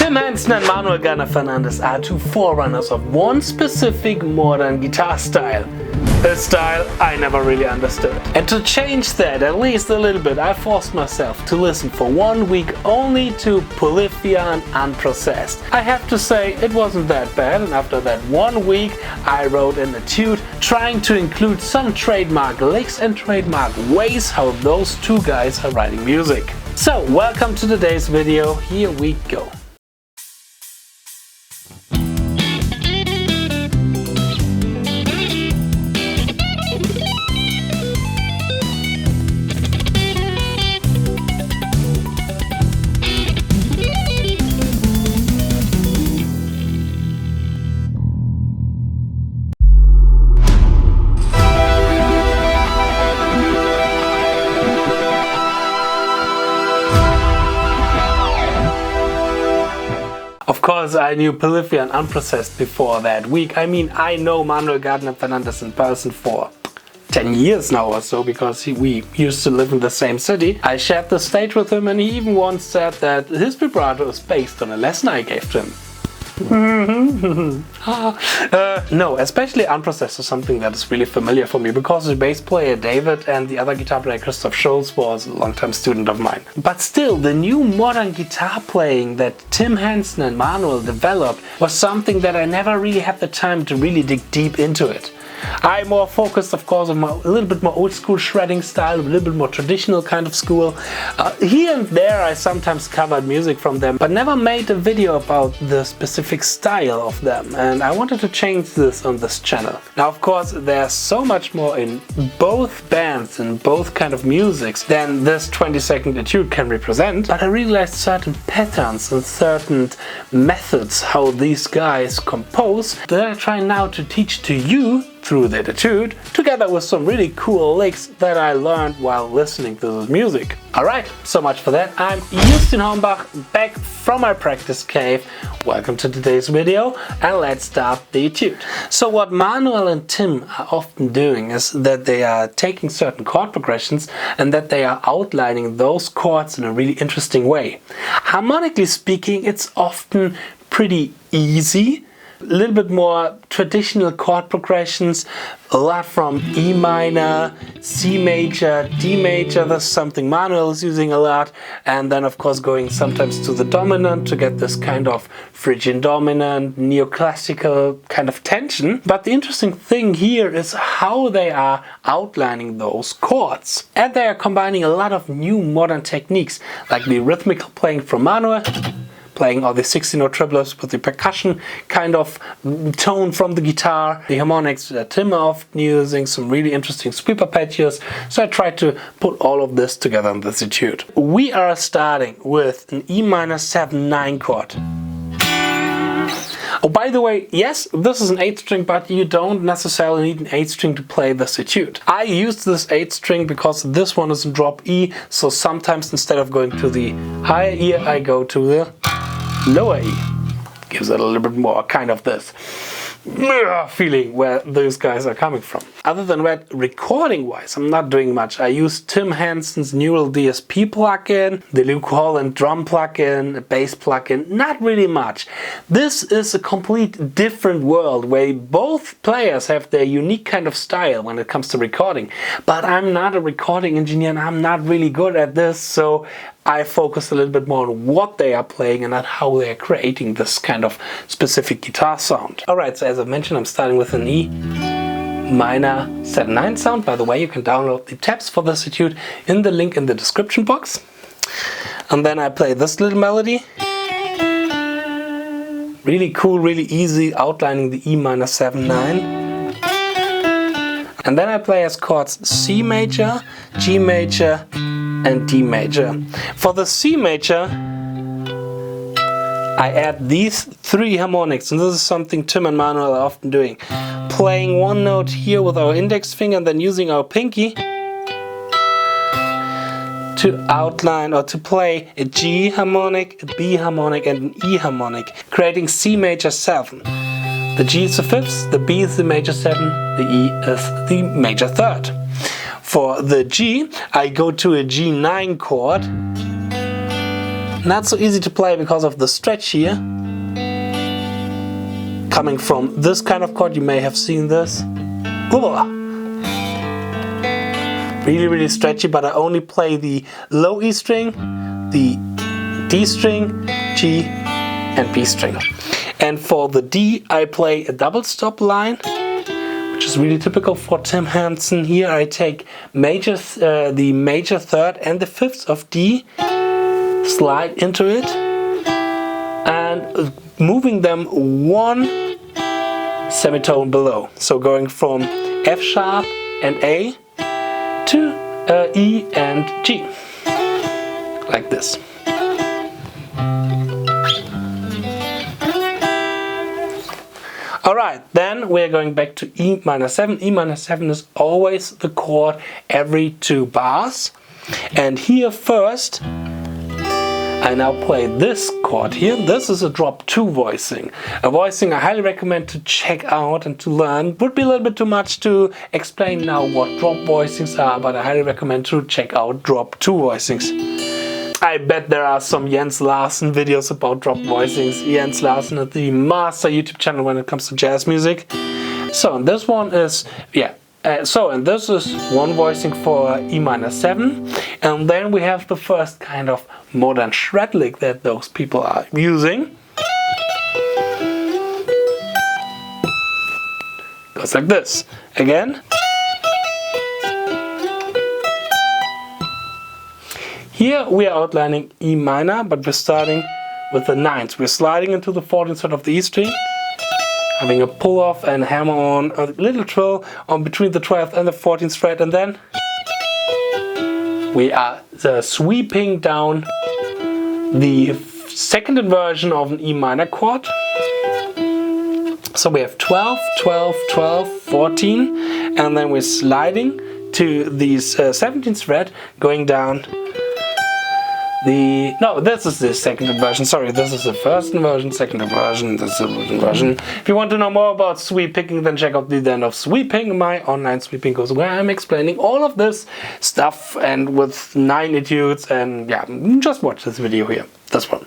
Tim Henson and Manuel Gardner Fernandes are two forerunners of one specific modern guitar style. A style I never really understood. And to change that at least a little bit, I forced myself to listen for 1 week only to Polyphia and Unprocessed. I have to say it wasn't that bad, and after that 1 week I wrote an etude trying to include some trademark licks and trademark ways how those two guys are writing music. So welcome to today's video, here we go. Of course, I knew Polyphia and Unprocessed before that week. I mean, I know Manuel Gardner Fernandes in person for 10 years now or so, because we used to live in the same city. I shared the stage with him, and he even once said that his vibrato is based on a lesson I gave to him. No, especially Unprocessed is something that is really familiar for me, because the bass player David and the other guitar player Christoph Schulz was a long-time student of mine. But still, the new modern guitar playing that Tim Henson and Manuel developed was something that I never really had the time to really dig deep into it. I'm more focused, of course, on a little bit more old school shredding style, a little bit more traditional kind of school. Here and there I sometimes covered music from them, but never made a video about the specific style of them, and I wanted to change this on this channel. Now, of course, there's so much more in both bands and both kind of musics than this 20-second etude can represent, but I realized certain patterns and certain methods how these guys compose that I try now to teach to you through the etude, together with some really cool licks that I learned while listening to this music. Alright, so much for that. I'm Justin Hornbach, back from my practice cave. Welcome to today's video, and let's start the etude. So what Manuel and Tim are often doing is that they are taking certain chord progressions and that they are outlining those chords in a really interesting way. Harmonically speaking, it's often pretty easy. A little bit more traditional chord progressions, a lot from E minor, C major, D major, that's something Manuel is using a lot, and then of course going sometimes to the dominant to get this kind of Phrygian dominant, neoclassical kind of tension. But the interesting thing here is how they are outlining those chords. And they are combining a lot of new modern techniques, like the rhythmical playing from Manuel, playing all the 16-note triplets with the percussion kind of tone from the guitar, the harmonics that Tim are often using, some really interesting sweep arpeggios. So I tried to put all of this together in this etude. We are starting with an E minor 7/9 chord. Oh, by the way, yes, this is an 8th string, but you don't necessarily need an 8th string to play this etude. I used this 8th string because this one is in drop E, so sometimes instead of going to the higher E, I go to the lower E. Gives it a little bit more kind of this feeling where those guys are coming from. Other than that, recording wise, I'm not doing much. I use Tim Henson's Neural DSP plugin, the Luke Holland drum plugin, a bass plugin, not really much. This is a complete different world where both players have their unique kind of style when it comes to recording. But I'm not a recording engineer and I'm not really good at this, so I focus a little bit more on what they are playing and not how they are creating this kind of specific guitar sound. Alright, so as I mentioned, I'm starting with an E minor 7/9 sound. By the way, you can download the tabs for this etude in the link in the description box. And then I play this little melody. Really cool, really easy, outlining the E minor 7/9. And then I play as chords C major, G major, and D major. For the C major, I add these 3 harmonics, and this is something Tim and Manuel are often doing. Playing one note here with our index finger and then using our pinky to outline or to play a G harmonic, a B harmonic, and an E harmonic, creating C major 7. The G is the 5th, the B is the major 7, the E is the major 3rd. For the G, I go to a G9 chord Not so easy to play because of the stretch here. Coming from this kind of chord, you may have seen this. Really, really stretchy, but I only play the low E string, the D string, G, and B string. And for the D, I play a double stop line, which is really typical for Tim Henson. Here I take the major third and the fifth of D, slide into it, and moving them one semitone below. So going from F sharp and A to E and G, like this. Alright, then we're going back to E minor 7. E minor 7 is always the chord every 2 bars. And here first, I now play this chord here. This is a drop 2 voicing. A voicing I highly recommend to check out and to learn. Would be a little bit too much to explain now what drop voicings are, but I highly recommend to check out drop 2 voicings. I bet there are some Jens Larsen videos about drop voicings. Jens Larsen is the master YouTube channel when it comes to jazz music. So and this one is, and this is one voicing for E minor 7. And then we have the first kind of modern shred lick that those people are using. Goes like this. Again. Here we are outlining E minor, but we're starting with the 9th. We're sliding into the 14th fret of the E string, having a pull off and hammer on a little trill on between the 12th and the 14th fret, and then we are sweeping down the second inversion of an E minor chord. So we have 12, 12, 12, 14, and then we're sliding to the 17th fret, going down this is the second inversion. Sorry, this is the first inversion, second inversion, this is the third inversion. If you want to know more about sweep picking, then check out the ZEN of Sweeping, my online sweeping course, where I'm explaining all of this stuff and with 9 etudes, and yeah, just watch this video here, this one.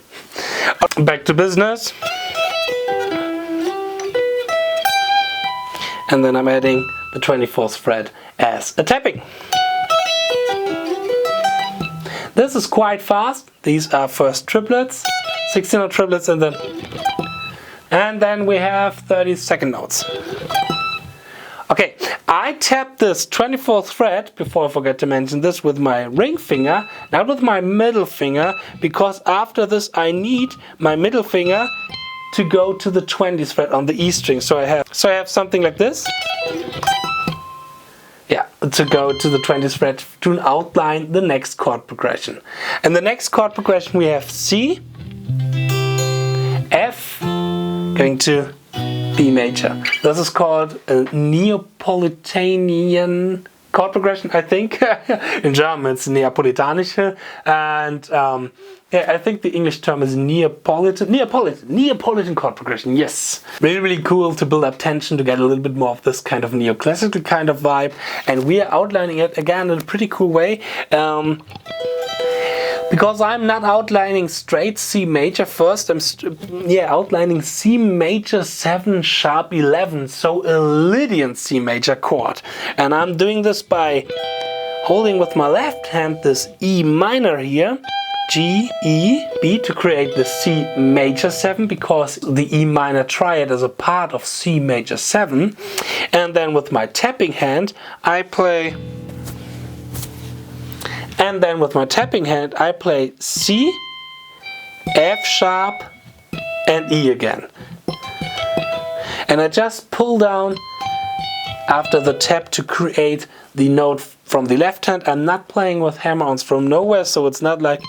Back to business. And then I'm adding the 24th fret as a tapping. This is quite fast. These are first triplets, 16-note triplets, and then we have 30-second notes. Okay, I tap this 24th fret, before I forget to mention this, with my ring finger, not with my middle finger, because after this I need my middle finger to go to the 20th fret on the E string. So I have something like this. Yeah, to go to the 20th fret to outline the next chord progression. And the next chord progression we have C, F, going to B major. This is called a Neapolitan chord progression, I think. In German it's Neapolitanische, and yeah, I think the English term is Neapolitan chord progression, yes. Really, really cool to build up tension, to get a little bit more of this kind of neoclassical kind of vibe, and we are outlining it again in a pretty cool way. Because I'm not outlining straight C major first, I'm outlining C major 7 sharp 11, so a Lydian C major chord. And I'm doing this by holding with my left hand this E minor here, G, E, B, to create the C major 7, because the E minor triad is a part of C major 7. And then with my tapping hand I play C, F sharp, and E again. And I just pull down after the tap to create the note from the left hand. I'm not playing with hammer-ons from nowhere, so it's not like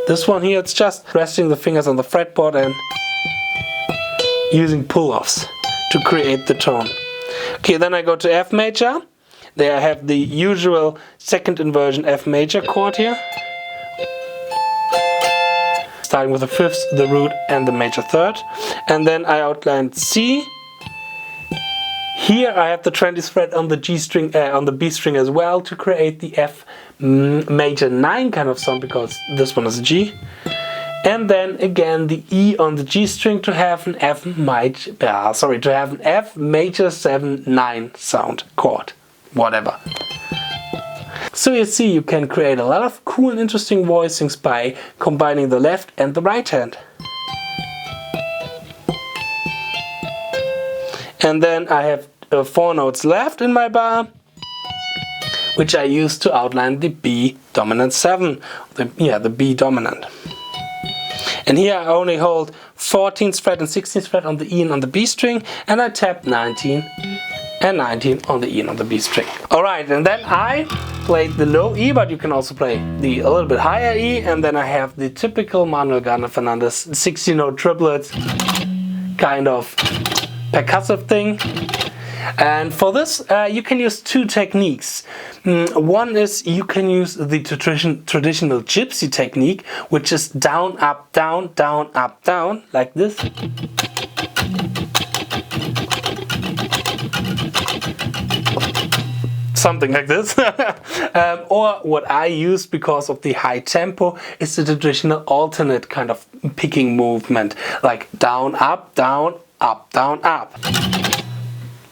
this one here. It's just resting the fingers on the fretboard and using pull-offs to create the tone. Okay, then I go to F major. There I have the usual second inversion F major chord here, starting with the 5th, the root, and the major 3rd. And then I outline C, Here I have the 20th fret on the G string, on the B string as well, to create the F major 9 kind of sound, because this one is a G. And then again the E on the G string to have an F major 7/9 sound chord, whatever. So you see, you can create a lot of cool and interesting voicings by combining the left and the right hand. And then I have 4 notes left in my bar, which I use to outline the B dominant 7, the B dominant. And here I only hold 14th fret and 16th fret on the E and on the B string, and I tap 19 and 19 on the E and on the B string. Alright, and then I played the low E, but you can also play the a little bit higher E, and then I have the typical Manuel Gardner Fernandes 60-note triplets kind of percussive thing. And for this you can use 2 techniques. One is you can use the traditional gypsy technique, which is down, up, down, down, up, down, like this. Something like this. Or what I use, because of the high tempo, is the traditional alternate kind of picking movement, like down, up, down, up, down, up.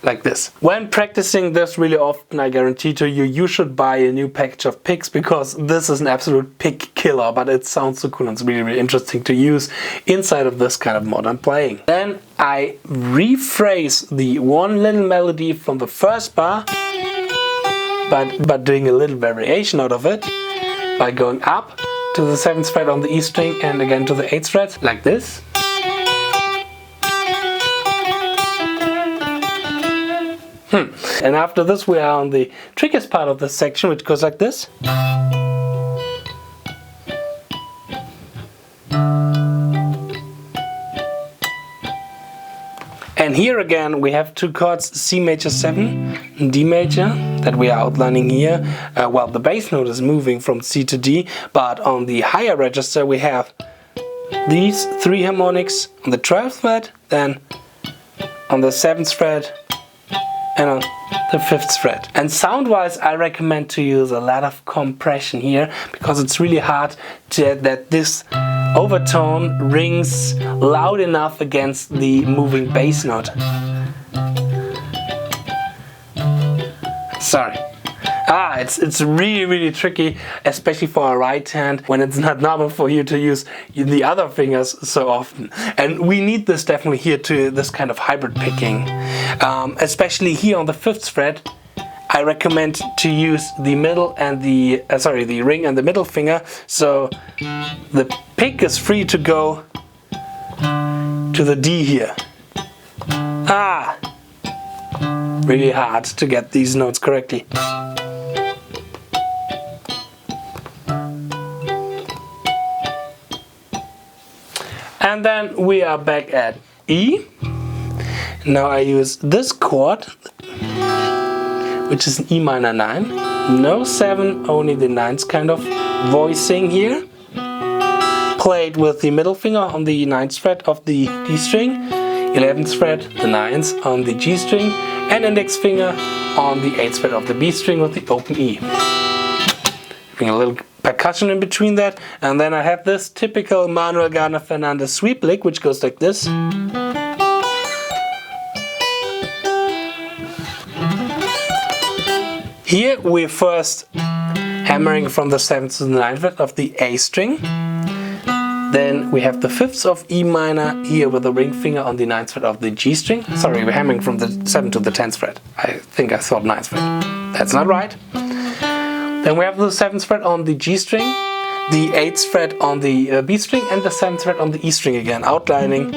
Like this. When practicing this really often, I guarantee to you, you should buy a new package of picks, because this is an absolute pick killer, but it sounds so cool and it's really, really interesting to use inside of this kind of modern playing. Then I rephrase the one little melody from the first bar, but doing a little variation out of it by going up to the 7th fret on the E string and again to the 8th fret, like this. And after this we are on the trickiest part of this section, which goes like this. And here again we have 2 chords, C major 7 and D major, that we are outlining here. Well, the bass note is moving from C to D, but on the higher register we have these 3 harmonics on the 12th fret, then on the 7th fret, and on the 5th fret. And sound-wise, I recommend to use a lot of compression here, because it's really hard that this overtone rings loud enough against the moving bass note. Sorry. It's really, really tricky, especially for a right hand, when it's not normal for you to use the other fingers so often. And we need this definitely here to this kind of hybrid picking. Especially here on the 5th fret, I recommend to use the middle and the ring and the middle finger, so the pick is free to go to the D here. Really hard to get these notes correctly. And then we are back at E. Now I use this chord, which is an E minor 9. No 7, only the 9th kind of voicing here. Played with the middle finger on the 9th fret of the D string, 11th fret, the 9th on the G string, and index finger on the 8th fret of the B string with the open E. Having a little percussion in between that, and then I have this typical Manuel Gardner Fernandes sweep lick, which goes like this. Here we're first hammering from the 7th to the 9th fret of the A string. Then we have the 5th of E minor here with the ring finger on the 9th fret of the G string. Sorry, we're hammering from the 7th to the 10th fret. I think I thought 9th fret. That's not right. Then we have the 7th fret on the G string, the 8th fret on the B string, and the 7th fret on the E string again, outlining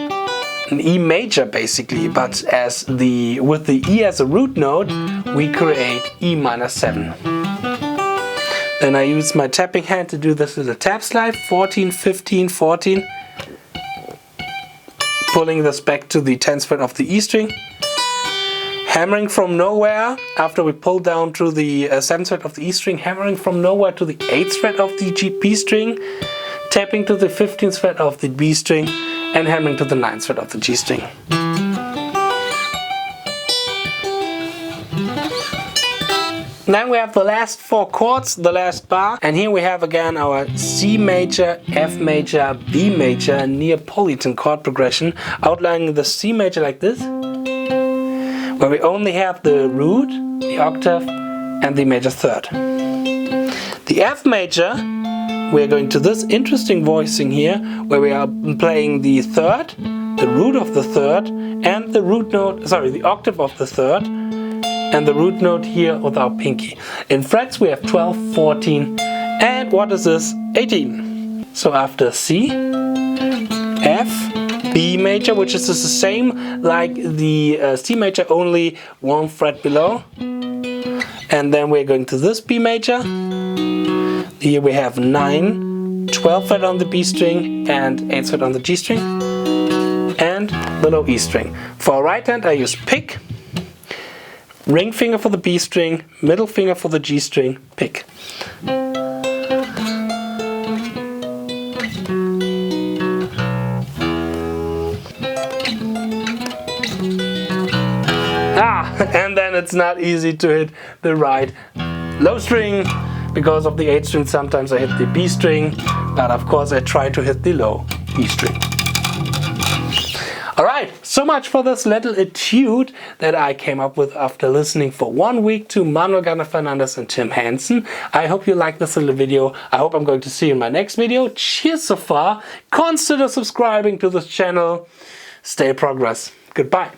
an E major basically, but with the E as a root note, we create E minor 7. Then I use my tapping hand to do this little tap slide, 14, 15, 14, pulling this back to the 10th fret of the E string. Hammering from nowhere, after we pull down to the 7th fret of the E string, hammering from nowhere to the 8th fret of the B string, tapping to the 15th fret of the B string, and hammering to the 9th fret of the G string. Then we have the last 4 chords, the last bar, and here we have again our C major, F major, B major, Neapolitan chord progression, outlining the C major like this, where we only have the root, the octave, and the major third. The F major, we're going to this interesting voicing here, where we are playing the third, the root of the third, and the root note, sorry, the octave of the third, and the root note here with our pinky. In frets we have 12, 14, and what is this? 18. So after C, F, B major, which is the same like the C major, only 1 fret below. And then we're going to this B major. Here we have 9, 12 fret on the B string and 8th fret on the G string, and the low E string. For right hand I use pick, ring finger for the B string, middle finger for the G string, pick. And then it's not easy to hit the right low string. Because of the 8th string, sometimes I hit the B string, but of course I try to hit the low E string. Alright, so much for this little etude that I came up with after listening for 1 week to Manuel Gardner Fernandes and Tim Henson. I hope you liked this little video. I hope I'm going to see you in my next video. Cheers so far. Consider subscribing to this channel. Stay progress. Goodbye.